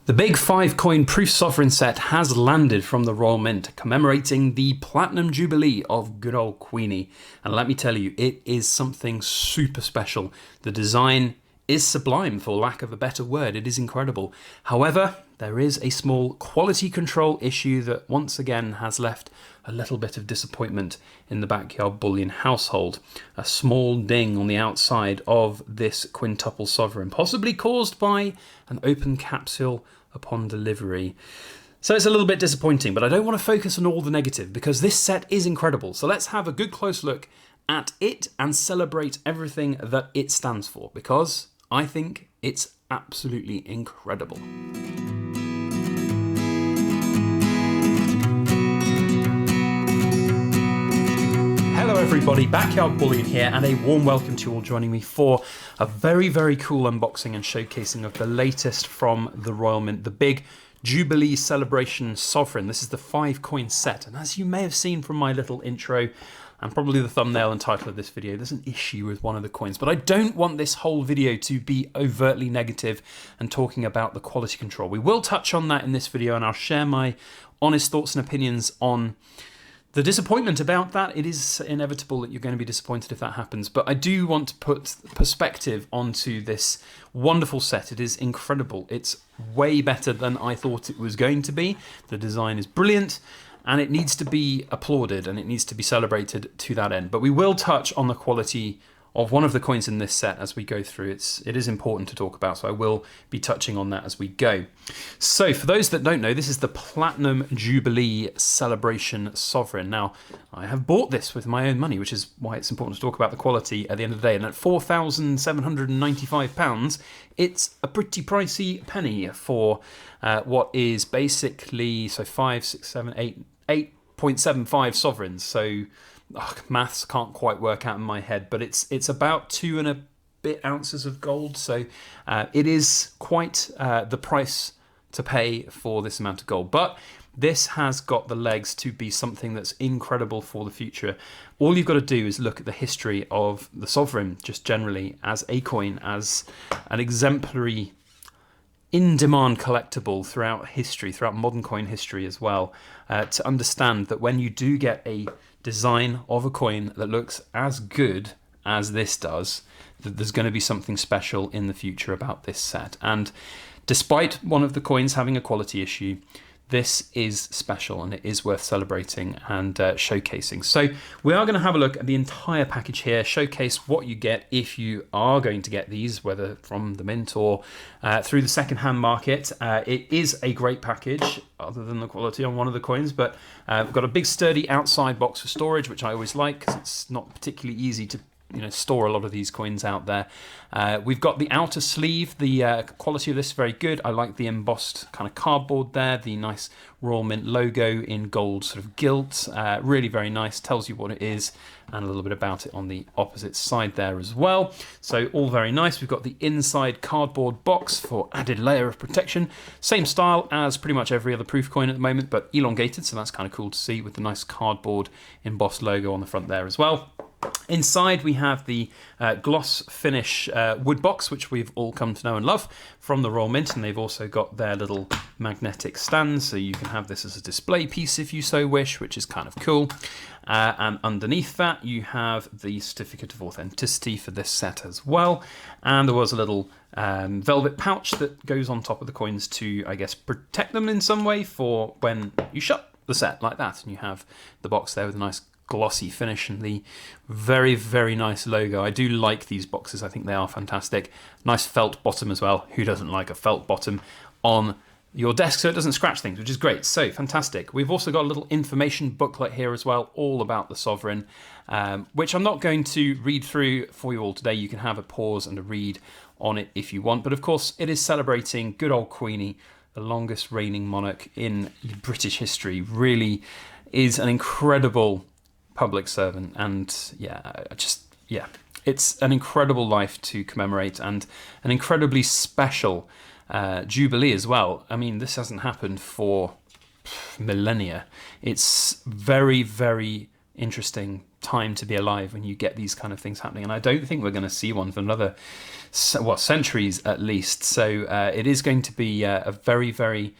The big 5-coin proof sovereign set has landed from the Royal Mint, commemorating the Platinum Jubilee of good old Queenie. And let me tell you, it is something super special. The design is sublime, for lack of a better word. It is incredible. However, there is a small quality control issue that once again has left a little bit of disappointment in the Backyard Bullion household. A small ding on the outside of this quintuple sovereign, possibly caused by an open capsule upon delivery. So it's a little bit disappointing, but I don't want to focus on all the negative because this set is incredible. So let's have a good close look at it and celebrate everything that it stands for, because I think it's absolutely incredible. Hello everybody, Backyard Bullion here, and a warm welcome to you all joining me for a very, very cool unboxing and showcasing of the latest from the Royal Mint, the big Jubilee Celebration Sovereign. This is the 5-coin set, and as you may have seen from my little intro and probably the thumbnail and title of this video, there's an issue with one of the coins, but I don't want this whole video to be overtly negative and talking about the quality control. We will touch on that in this video, and I'll share my honest thoughts and opinions on the disappointment about that. It is inevitable that you're going to be disappointed if that happens, but I do want to put perspective onto this wonderful set. It is incredible. It's way better than I thought it was going to be. The design is brilliant, and it needs to be applauded and it needs to be celebrated to that end. But we will touch on the quality of one of the coins in this set as we go through. It is important to talk about, so I will be touching on that as we go. So for those that don't know, this is the Platinum Jubilee Celebration Sovereign. Now, I have bought this with my own money, which is why it's important to talk about the quality at the end of the day. And at £4,795, it's a pretty pricey penny for what is basically, so 5, 6, 7, 8.75 sovereigns. So maths can't quite work out in my head, but it's about 2 and a bit ounces of gold. So it is quite the price to pay for this amount of gold. But this has got the legs to be something that's incredible for the future. All you've got to do is look at the history of the sovereign, just generally as a coin, as an exemplary in-demand collectible throughout history, throughout modern coin history as well, to understand that when you do get a design of a coin that looks as good as this does, that there's going to be something special in the future about this set. And despite one of the coins having a quality issue, this is special and it is worth celebrating and showcasing. So we are going to have a look at the entire package here, showcase what you get if you are going to get these, whether from the mint or through the second-hand market. It is a great package, other than the quality on one of the coins, but we've got a big sturdy outside box for storage, which I always like because it's not particularly easy to store a lot of these coins out there. We've got the outer sleeve. The quality of this is very good. I like the embossed kind of cardboard there, the nice Royal Mint logo in gold sort of gilt. Really very nice, tells you what it is and a little bit about it on the opposite side there as well. So all very nice. We've got the inside cardboard box for added layer of protection. Same style as pretty much every other proof coin at the moment, but elongated, so that's kind of cool to see with the nice cardboard embossed logo on the front there as well. Inside we have the gloss finish wood box, which we've all come to know and love from the Royal Mint, and they've also got their little magnetic stands, so you can have this as a display piece if you so wish, which is kind of cool. And underneath that you have the certificate of authenticity for this set as well, and there was a little velvet pouch that goes on top of the coins to, I guess, protect them in some way for when you shut the set like that, and you have the box there with a nice glossy finish and the very, very nice logo. I do like these boxes. I think they are fantastic. Nice felt bottom as well. Who doesn't like a felt bottom on your desk so it doesn't scratch things, which is great. So fantastic. We've also got a little information booklet here as well, all about the sovereign, which I'm not going to read through for you all today. You can have a pause and a read on it if you want. But of course, it is celebrating good old Queenie, the longest reigning monarch in British history. Really is an incredible public servant, and it's an incredible life to commemorate and an incredibly special Jubilee as well. I mean, this hasn't happened for millennia. It's very, very interesting time to be alive when you get these kind of things happening. And I don't think we're going to see one for another, centuries at least. So it is going to be a very, very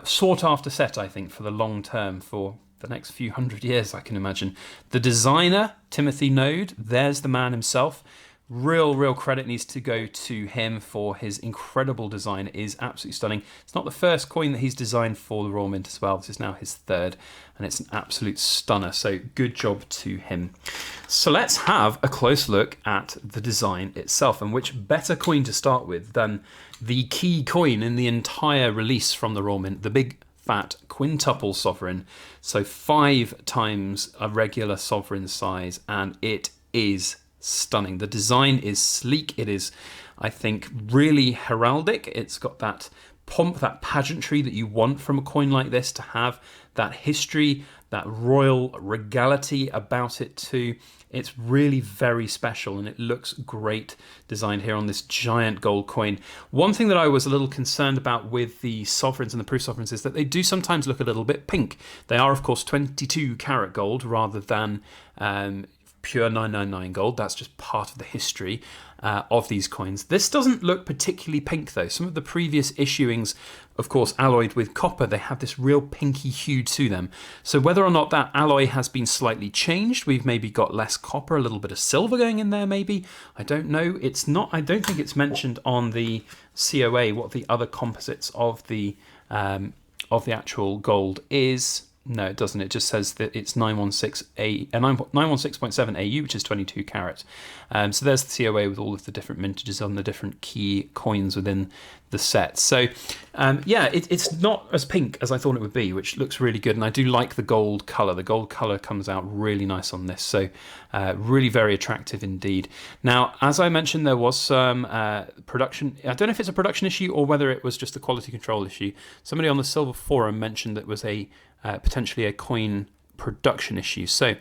sought after set, I think, for the long term, for the next few hundred years, I can imagine. The designer, Timothy Noad, there's the man himself. Real credit needs to go to him for his incredible design. It is absolutely stunning. It's not the first coin that he's designed for the Royal Mint as well. This is now his third, and it's an absolute stunner. So good job to him. So let's have a close look at the design itself, and which better coin to start with than the key coin in the entire release from the Royal Mint, the big fat quintuple sovereign. So 5 times a regular sovereign size, and it is stunning. The design is sleek. It is, I think, really heraldic. It's got that pomp, that pageantry that you want from a coin like this to have, that history, that royal regality about it too. It's really very special, and it looks great designed here on this giant gold coin. One thing that I was a little concerned about with the sovereigns and the proof sovereigns is that they do sometimes look a little bit pink. They are, of course, 22 karat gold rather than pure 999 gold. That's just part of the history of these coins. This doesn't look particularly pink though. Some of the previous issuings, of course, alloyed with copper, they have this real pinky hue to them. So whether or not that alloy has been slightly changed, we've maybe got less copper, a little bit of silver going in there maybe. I don't know. It's not, I don't think it's mentioned on the COA what the other composites of the actual gold is. No, it doesn't. It just says that it's 916.7 AU, which is 22 carat. So there's the COA with all of the different mintages on the different key coins within the set. So yeah, it's not as pink as I thought it would be, which looks really good. And I do like the gold colour. The gold colour comes out really nice on this. So really very attractive indeed. Now, as I mentioned, there was some production. I don't know if it's a production issue or whether it was just a quality control issue. Somebody on the Silver Forum mentioned that it was potentially a coin production issue. So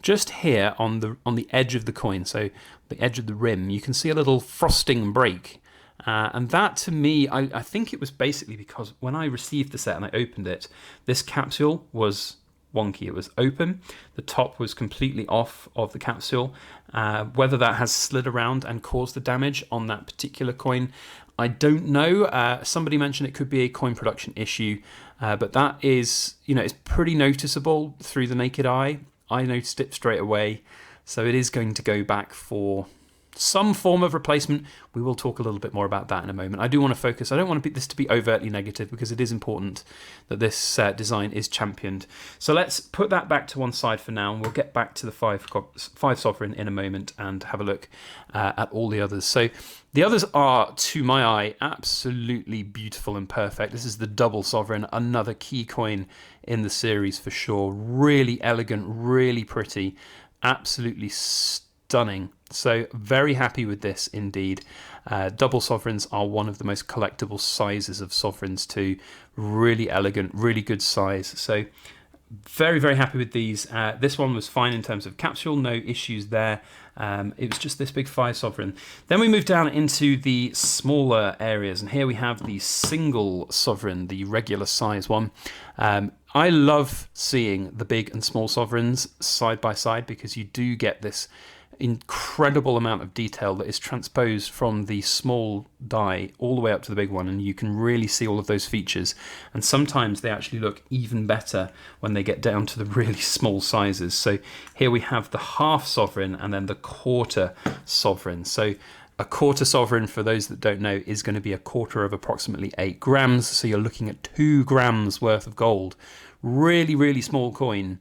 just here on the edge of the coin, so the edge of the rim, you can see a little frosting break. And that to me, I think it was basically because when I received the set and I opened it, this capsule was wonky. It was open. The top was completely off of the capsule. Whether that has slid around and caused the damage on that particular coin, I don't know. Somebody mentioned it could be a coin production issue, but that is, it's pretty noticeable through the naked eye. I noticed it straight away. So it is going to go back for some form of replacement. We will talk a little bit more about that in a moment. I do want to focus. I don't want this to be overtly negative because it is important that this design is championed. So let's put that back to one side for now, and we'll get back to the five sovereign in a moment and have a look at all the others. So the others are, to my eye, absolutely beautiful and perfect. This is the double sovereign, another key coin in the series for sure. Really elegant, really pretty, absolutely stunning. So very happy with this indeed. Double sovereigns are one of the most collectible sizes of sovereigns too. Really elegant, really good size. So very happy with these. This one was fine in terms of capsule, no issues there. It was just this big 5 sovereign. Then we move down into the smaller areas, and here we have the single sovereign, the regular size one. I love seeing the big and small sovereigns side by side because you do get this incredible amount of detail that is transposed from the small die all the way up to the big one, and you can really see all of those features. And sometimes they actually look even better when they get down to the really small sizes. So here we have the half sovereign and then the quarter sovereign. So a quarter sovereign, for those that don't know, is going to be a quarter of approximately 8 grams. So you're looking at 2 grams worth of gold. Really small coin.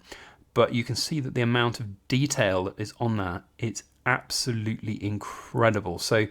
But you can see that the amount of detail that is on that, it's absolutely incredible. So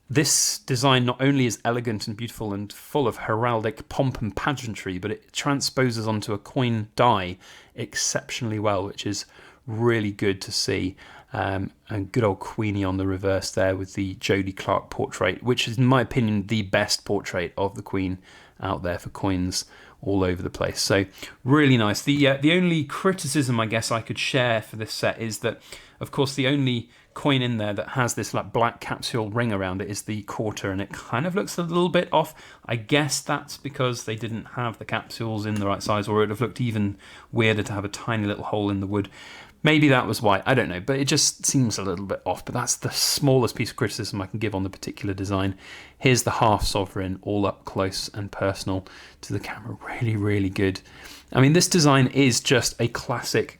this design not only is elegant and beautiful and full of heraldic pomp and pageantry, but it transposes onto a coin die exceptionally well, which is really good to see. And good old Queenie on the reverse there with the Jodie Clark portrait, which is, in my opinion, the best portrait of the Queen out there for coins all over the place. So really nice. The only criticism I guess I could share for this set is that, of course, the only coin in there that has this like black capsule ring around it is the quarter, and it kind of looks a little bit off. I guess that's because they didn't have the capsules in the right size, or it would have looked even weirder to have a tiny little hole in the wood. Maybe that was why, I don't know, but it just seems a little bit off. But that's the smallest piece of criticism I can give on the particular design. Here's the half sovereign, all up close and personal to the camera. Really, really good. I mean, this design is just a classic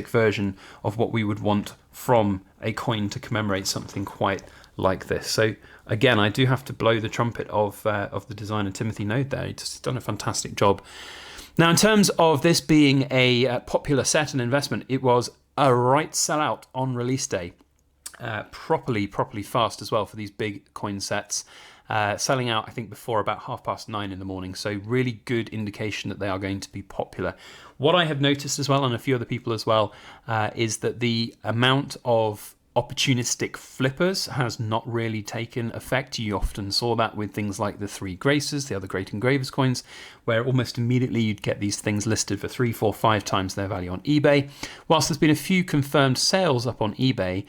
version of what we would want from a coin to commemorate something quite like this. So again, I do have to blow the trumpet of the designer Timothy Noad there. He's done a fantastic job. Now, in terms of this being a popular set and investment, it was a right sellout on release day. Properly fast as well for these big coin sets. Selling out, I think, before about 9:30 in the morning. So really good indication that they are going to be popular. What I have noticed as well, and a few other people as well, is that the amount of opportunistic flippers has not really taken effect. You often saw that with things like the 3 Graces, the other Great Engravers coins, where almost immediately you'd get these things listed for 3, 4, 5 times their value on eBay. Whilst there's been a few confirmed sales up on eBay,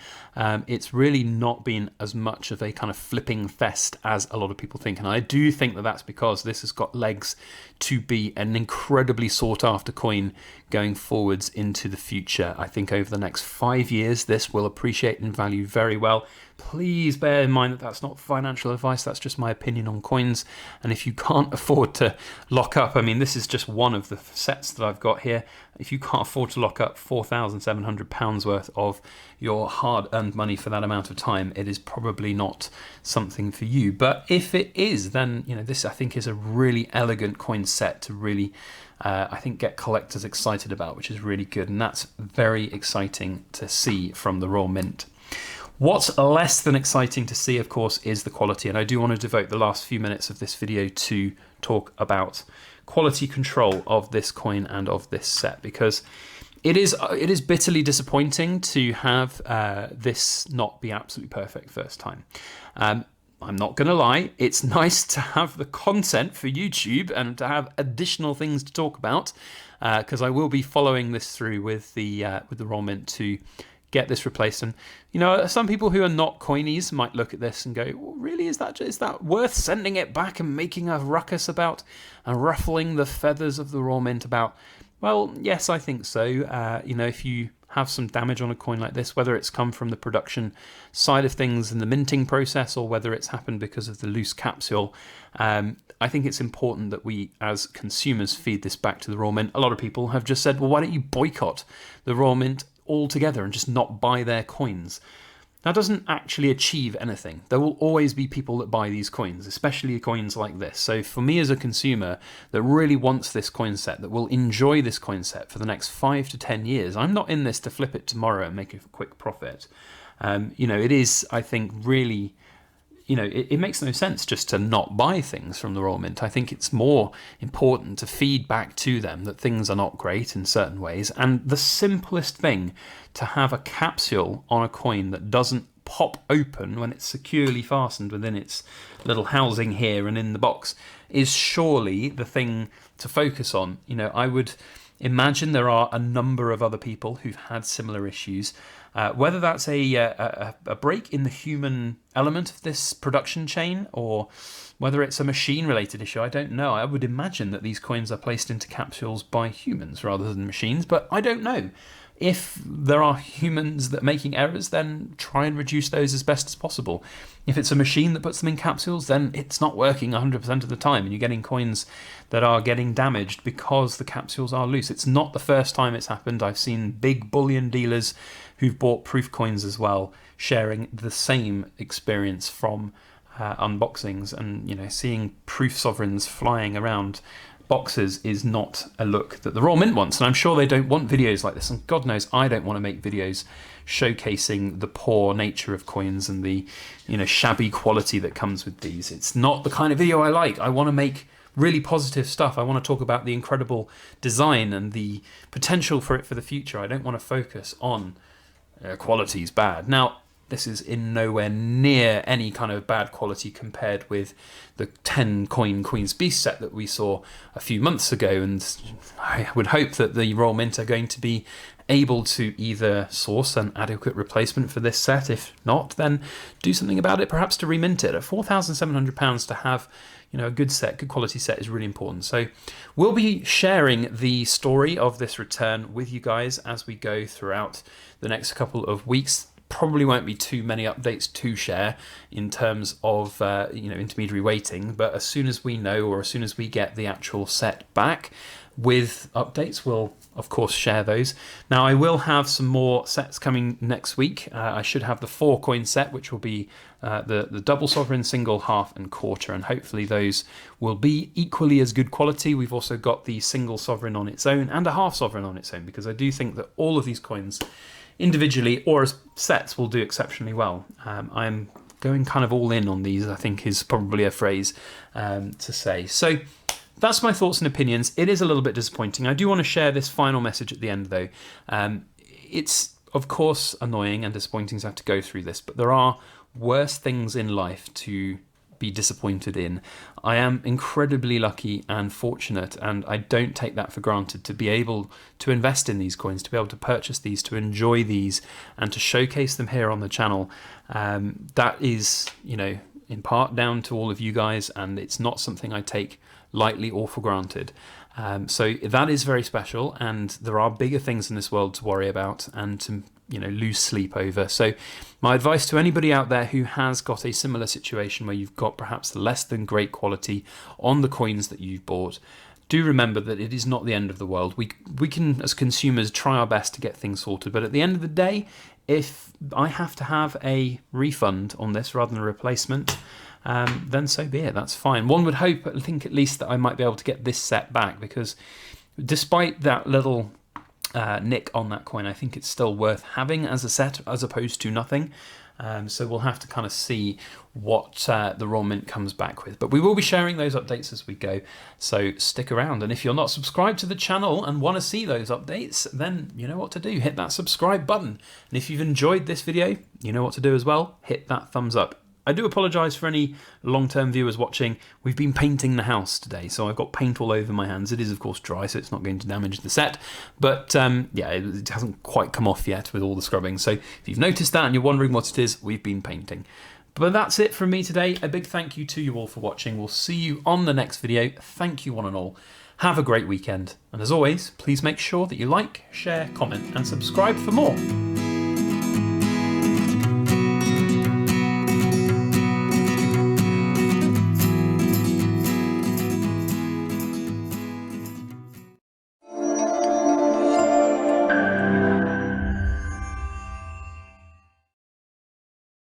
it's really not been as much of a kind of flipping fest as a lot of people think. And I do think that that's because this has got legs to be an incredibly sought after coin going forwards into the future. I think over the next 5 years, this will appreciate in value very well. Please bear in mind that that's not financial advice, that's just my opinion on coins. And if you can't afford to lock up, I mean, this is just one of the sets that I've got here. If you can't afford to lock up £4,700 worth of your hard-earned money for that amount of time, it is probably not something for you. But if it is, then this I think is a really elegant coin set to really I think get collectors excited about, which is really good, and that's very exciting to see from the Royal Mint. What's less than exciting to see, of course, is the quality, and I do want to devote the last few minutes of this video to talk about quality control of this coin and of this set, because it is bitterly disappointing to have this not be absolutely perfect first time. I'm not going to lie, it's nice to have the content for YouTube and to have additional things to talk about, because I will be following this through with the Royal Mint to get this replaced. And some people who are not coinies might look at this and go, well, really, is that worth sending it back and making a ruckus about and ruffling the feathers of the Royal Mint about? Well, yes, I think so. If you have some damage on a coin like this, whether it's come from the production side of things in the minting process or whether it's happened because of the loose capsule, I think it's important that we as consumers feed this back to the Royal Mint. A lot of people have just said, well, why don't you boycott the Royal Mint altogether and just not buy their coins? That doesn't actually achieve anything. There will always be people that buy these coins, especially coins like this. So for me as a consumer that really wants this coin set, that will enjoy this coin set for the next 5 to 10 years, I'm not in this to flip it tomorrow and make a quick profit. It is, I think, really, it makes no sense just to not buy things from the Royal Mint. I think it's more important to feed back to them that things are not great in certain ways. And the simplest thing, to have a capsule on a coin that doesn't pop open when it's securely fastened within its little housing here and in the box, is surely the thing to focus on. I would imagine there are a number of other people who've had similar issues. Whether that's a break in the human element of this production chain or whether it's a machine-related issue, I don't know. I would imagine that these coins are placed into capsules by humans rather than machines, but I don't know. If there are humans that are making errors, then try and reduce those as best as possible. If it's a machine that puts them in capsules, then it's not working 100% of the time, and you're getting coins that are getting damaged because the capsules are loose. It's not the first time it's happened. I've seen big bullion dealers who've bought proof coins as well, sharing the same experience from unboxings, and seeing proof sovereigns flying around boxes is not a look that the Royal Mint wants, and I'm sure they don't want videos like this, and God knows I don't want to make videos showcasing the poor nature of coins and the shabby quality that comes with these. It's not the kind of video I like. I want to make really positive stuff. I want to talk about the incredible design and the potential for it for the future. I don't want to focus on quality's bad. Now, this is in nowhere near any kind of bad quality compared with the 10 coin Queen's Beast set that we saw a few months ago, and I would hope that the Royal Mint are going to be able to either source an adequate replacement for this set. If not, then do something about it, perhaps to remint it. At £4,700 to have, you know, a good set, good quality set is really important. So we'll be sharing the story of this return with you guys as we go throughout the next couple of weeks. Probably won't be too many updates to share in terms of intermediary waiting, but as soon as we know, or as soon as we get the actual set back with updates, we'll of course share those. Now I will have some more sets coming next week. I should have the 4 coin set, which will be the double sovereign, single, half and quarter, and hopefully those will be equally as good quality. We've also got the single sovereign on its own and a half sovereign on its own, because I do think that all of these coins individually or as sets will do exceptionally well. I'm going kind of all in on these, I think is probably a phrase to say. So that's my thoughts and opinions. It is a little bit disappointing. I do want to share this final message at the end though. It's of course annoying and disappointing to have to go through this, but there are worse things in life to be disappointed in. I am incredibly lucky and fortunate, and I don't take that for granted, to be able to invest in these coins, to be able to purchase these, to enjoy these and to showcase them here on the channel. That is, you know, in part down to all of you guys, and it's not something I take lightly or for granted. So that is very special, and there are bigger things in this world to worry about and to, you know, lose sleep over. So my advice to anybody out there who has got a similar situation where you've got perhaps less than great quality on the coins that you've bought, do remember that it is not the end of the world. We can, as consumers, try our best to get things sorted, but at the end of the day, if I have to have a refund on this rather than a replacement, then so be it. That's fine. One would hope, I think at least, that I might be able to get this set back, because despite that little nick on that coin, I think it's still worth having as a set as opposed to nothing. So we'll have to kind of see what the Royal Mint comes back with. But we will be sharing those updates as we go, so stick around. And if you're not subscribed to the channel and want to see those updates, then you know what to do. Hit that subscribe button. And if you've enjoyed this video, you know what to do as well. Hit that thumbs up. I do apologise for any long-term viewers watching. We've been painting the house today, so I've got paint all over my hands. It is, of course, dry, so it's not going to damage the set. But, yeah, it hasn't quite come off yet with all the scrubbing. So if you've noticed that and you're wondering what it is, we've been painting. But that's it from me today. A big thank you to you all for watching. We'll see you on the next video. Thank you, one and all. Have a great weekend. And as always, please make sure that you like, share, comment, and subscribe for more.